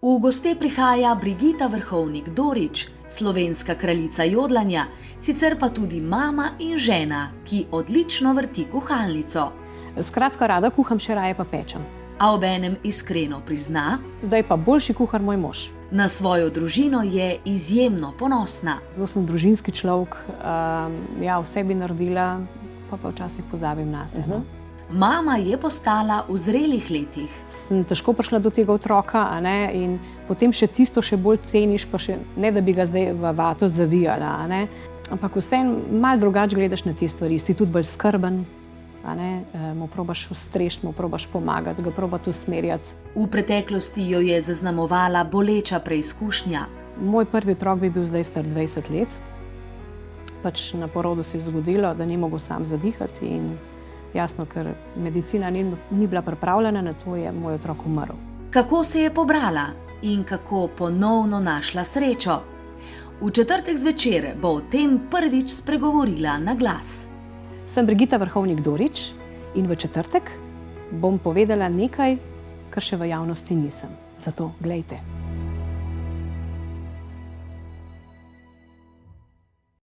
V goste prihaja Brigita Vrhovnik-Dorič, slovenska kraljica jodlanja, sicer pa tudi mama in žena, ki odlično vrti kuhalnico. Skratka, rada kuham, še raje pa pečem. A obenem iskreno prizna, Zdaj pa boljši kuhar moj mož. na svojo družino je izjemno ponosna. Zelo sem družinski človek, vse bi naredila, pa včasih pozabim nase. Mama je postala v zrelih letih. Sem težko prišla do tega otroka, in potem še tisto še bolj ceniš, pa še ne, da bi ga zdaj v vato zavijala, ampak vseeno malo drugače gledaš na te stvari, si tudi bolj skrben, mu probaš ustreči, mu probaš pomagati, ga probati usmerjati. V preteklosti jo je zaznamovala boleča preizkušnja. Moj prvi otrok bi bil zdaj star 20 let. Na porodu se je zgodilo, da ni mogel sam zadihati in jasno, ker medicina ni bila pripravljena na to, je moj otrok umrl. Kako se je pobrala in kako ponovno našla srečo? V četrtek zvečer bo o tem prvič spregovorila na glas. Sem Brigita Vrhovnik-Dorič in v četrtek bom povedala nekaj, kar še v javnosti nisem. Zato glejte.